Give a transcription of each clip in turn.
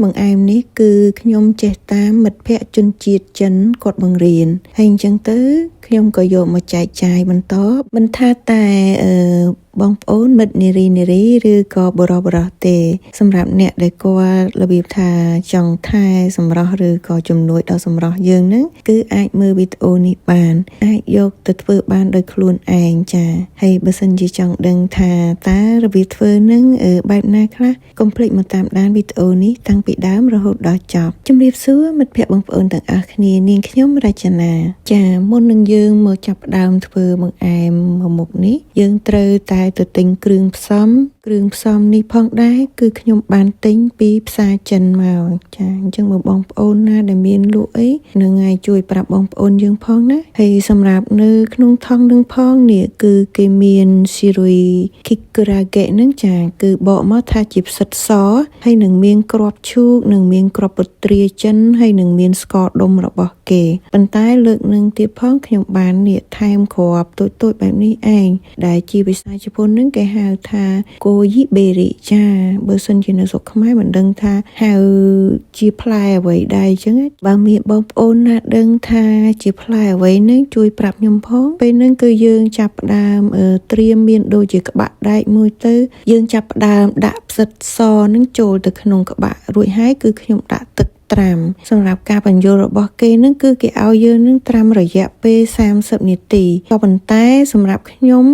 បង្អែមនេះគឺខ្ញុំចេះតាមមិត្តភ័ក្តិជនជាតិចិនគាត់បង្រៀនហើយអញ្ចឹងទៅខ្ញុំក៏យកមកចែកចាយបន្តមិនថាតែបងប្អូនមិត្តនារីឬក៏បរិបរទេសម្រាប់អ្នកដែលគាត់របៀបថាចង់ថែសម្រស់ឬក៏ជំនួយដល់សម្រស់យើងហ្នឹងគឺអាចមើលវីដេអូនេះបានអាចយកទៅធ្វើបានដោយខ្លួនឯងចាហើយបើសិនជាចង់ដឹងថាតើរបៀបធ្វើហ្នឹងបែបណាខ្លះកុំភ្លេចមកតាមដានវីដេអូនេះតាំងពីដើមរហូតដល់ចប់ជម្រាបសួរមិត្តភ័ក្តិបងប្អូនទាំងអស់គ្នានាងខ្ញុំរចនាចាមុននឹងយើងមកចាប់ផ្ដើមធ្វើបង្អែមមួយមុខនេះយើងត្រូវតែទៅទិញគ្រឿងផ្សំនេះផងដែរគឺខ្ញុំបានទិញពីផ្សារចិនមកចាអញ្ចឹងបើបងប្អូនណាដែលមានលក់អីនឹងឲ្យជួយប្រាប់បងប្អូនយើងផងណាហើយសម្រាប់នៅក្នុងថង់នឹងផងនេះគឺគេមានស៊ីរុយគីក្រាហ្កេហ្នឹងចាគឺបកមកថាជាផ្សិតសហើយនឹងមានគ្រាប់ឈូកនឹងមានគ្រាប់ពត្រាចិនហើយនឹងមានស្ករដុំរបស់គេប៉ុន្តែលើកនឹងទៀតផងខ្ញុំបាននេះថែមគ្រាប់តូចបែបនេះឯងដែលជាភាសាជប៉ុនហ្នឹងគេហៅថាគូយីបេរីចាបើសិនជានៅស្រុកខ្មែរមិនដឹងថាហៅជាផ្លែអ្វីដែរអញ្ចឹងបើមានបងប្អូនណាដឹងថាជាផ្លែអ្វីហ្នឹងជួយប្រាប់ខ្ញុំផងពេលហ្នឹងគឺយើងចាប់ផ្ដើមត្រៀមមានដូចជាក្បាក់ដែកមួយទៅយើងចាប់ផ្ដើមដាក់ផ្សិតសហ្នឹងចូលទៅក្នុងក្បាក់រួចហើយគឺខ្ញុំដាក់ទឹកត្រាំសម្រាប់ការបញ្យលរបស់គេនឹងគឺគេឲ្យយើងនឹងត្រាំរយៈពេល30នាទីក៏ប៉ុន្តែសម្រាប់ខ្ញុំ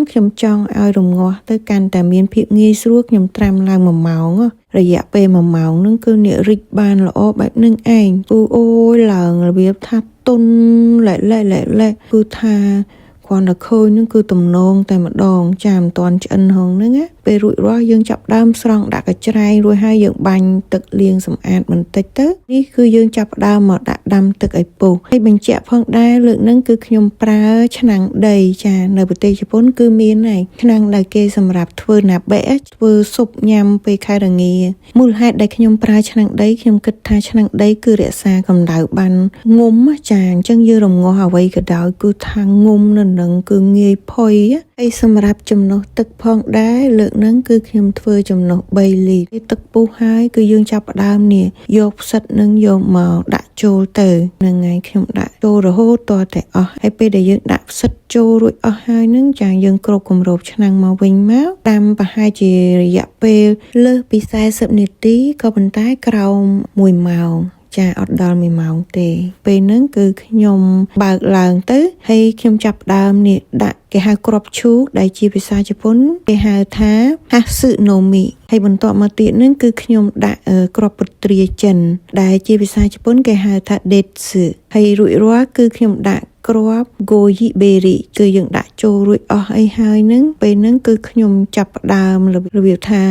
ចង់ឲ្យរងាស់ទៅកាន់តែមានភាពងាយស្រួលខ្ញុំត្រាំឡើង1ម៉ោងរយៈពេល1ម៉ោងនឹងគឺអ្នករីកបានល្អបែបនឹងឯងអូយឡើងរបៀបថាទុនលែកគឺថាគាត់ទៅឃើញនឹងគឺទំនងតែម្ដងចាមិនតាន់ឆ្អិនហងហ្នឹងណាពេលរួចរាល់យើងចាប់ដើមស្រង់ដាក់កញ្ច្រែងរួចហើយយើងបាញ់ទឹកលាងសម្អាតបន្តិចទៅនេះគឺយើងចាប់ដើមមកដាក់ដាំទឹកឲ្យពុះហើយបញ្ជាក់ផងដែរលើកហ្នឹងគឺខ្ញុំប្រើឆ្នាំងដីចានៅប្រទេសជប៉ុនគឺមានហើយឆ្នាំងដែលគេសម្រាប់ធ្វើណាបេធ្វើស៊ុបញ៉ាំពេលខែរងាមូលហេតុដែលខ្ញុំប្រើឆ្នាំងដីខ្ញុំគិតថាឆ្នាំងដីគឺរក្សាកម្ដៅបានងុំចាអញ្ចឹងយើងរងាស់អ្វីក៏ដោយគឺថាងុំនៅនឹងគឺងាយផុយហើយសម្រាប់ចំណុះទឹកផងដែរលើកហ្នឹងគឺខ្ញុំធ្វើចំណុះ3លីត្រទឹកពុះហើយគឺយើងចាប់ផ្ដើមនេះយកផ្សិតនឹងយកមកដាក់ចូលទៅនឹងថ្ងៃខ្ញុំដាក់ចូលរហូតតតែអស់ហើយពេលដែលយើងដាក់ផ្សិតចូលរួចអស់ហើយនឹងចាយើងគ្របគម្របឆ្នាំងមកវិញមកដាំប្រហែលជារយៈពេលលើសពី40នាទីក៏ប៉ុន្តែក្រោម1ម៉ោងចាអត់ដល់1ម៉ោងទេពេលហ្នឹងគឺខ្ញុំបើកឡើងទៅហើយខ្ញុំចាប់ដើមនេះដាក់គេហៅគ្រាប់ឈូកដែលជាភាសាជប៉ុនគេហៅថាហាស៊ឺណូមីហើយបន្ទាប់មកទៀតហ្នឹងគឺខ្ញុំដាក់គ្រាប់ពត្រាចិនដែលជាភាសាជប៉ុនគេហៅថាដេតស៊ឺហើយរួចរាល់គឺខ្ញុំដាក់គ្រាប់ហ្គោយីបេរីគឺយើងដាក់ចូលរួចអស់អីហើយហ្នឹងពេលហ្នឹងគឺខ្ញុំចាប់ផ្ដើមរបៀបថា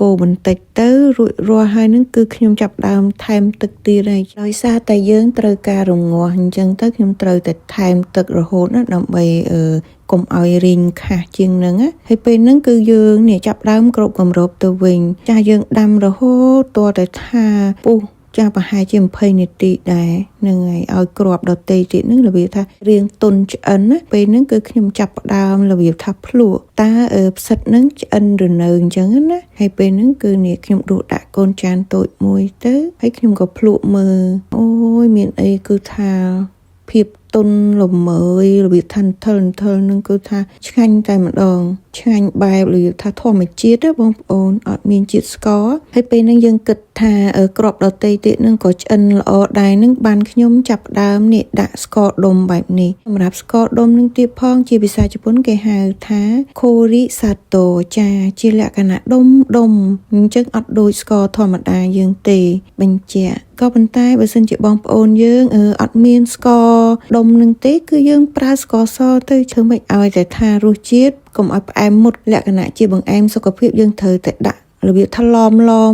កូរបន្តិចទៅរួចរាល់ហើយហ្នឹងគឺខ្ញុំចាប់ផ្ដើមថែមទឹកទៀតហើយដោយសារតែយើងត្រូវការរងាស់អញ្ចឹងទៅខ្ញុំត្រូវតែថែមទឹករហូតណាដើម្បីកុំឲ្យរីងខាសជាងហ្នឹងហើយពេលហ្នឹងគឺយើងនេះចាប់ដើមគ្របគម្របទៅវិញចាស់យើងដាំរហូតតតែថាពុះចាប្រហែលជា20នាទីដែរនឹងហើយឲ្យគ្រាប់ដតេទៀតនឹងរបៀបថារៀងទុនឆ្អិនណាពេលហ្នឹងគឺខ្ញុំចាប់ផ្ដើមរបៀបថាភ្លក់តើផ្សិតហ្នឹងឆ្អិនឬនៅអញ្ចឹងណាហើយពេលហ្នឹងគឺនេះខ្ញុំដួសដាក់កូនចានតូចមួយទៅហើយខ្ញុំក៏ភ្លក់មើលអូយមានអីគឺថាភាពទុនល្មើយរបៀបថាថិលនឹងគឺថាឆ្ងាញ់តែម្ដងឆ្ងាញ់បែបរបៀបថាធម្មជាតិបងប្អូនអត់មានជាតិស្ករហើយពេលហ្នឹងយើងគិតថាក្របដតេទៀតនឹងក៏ឆ្អិនល្អដែរនឹងបានខ្ញុំចាប់ដើមនេះដាក់ស្ករដុំបែបនេះសម្រាប់ស្ករដុំនឹងទៀតផងជាភាសាជប៉ុនគេហៅថាខូរីសាតូចាជាលក្ខណៈដុំអញ្ចឹងអត់ដូចស្ករធម្មតាយើងទេបញ្ជាក់ក៏ប៉ុន្តែបើសិនជាបងប្អូនយើងអត់មានស្ករដុំនឹងទេគឺយើងប្រើស្ករសទៅធ្វើមិនឲ្យតែថារសជាតិកុំឲ្យផ្អែមមុតលក្ខណៈជាបង្អែមសុខភាពយើងត្រូវតែដាក់របៀបថាឡ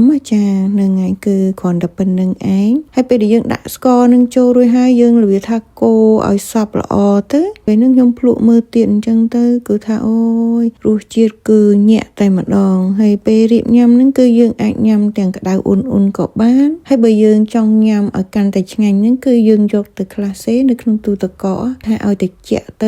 មចានឹងហើយគឺគ្រាន់តែប៉ុណ្្នឹងឯងហើយពេលដែលយើងដាក់ស្ករនឹងចូលរួចហើយយើងរបៀបថាកូរឲ្យសព្វល្អទៅពេលហ្នឹងខ្ញុំភ្លក់មើលទៀតអញ្ចឹងទៅគឺថាអូយរសជាតិគឺញាក់តែម្ដងហើយពេលរៀបញ៉ាំហ្នឹងគឺយើងអាចញ៉ាំទាំងក្តៅអ៊ុនក៏បានហើយបើយើងចង់ញ៉ាំឲ្យកាន់តែឆ្ងាញ់ហ្នឹងគឺយើងយកទៅក្លាសេនៅក្នុងទូទឹកកកថាឲ្យត្រជាក់ទៅ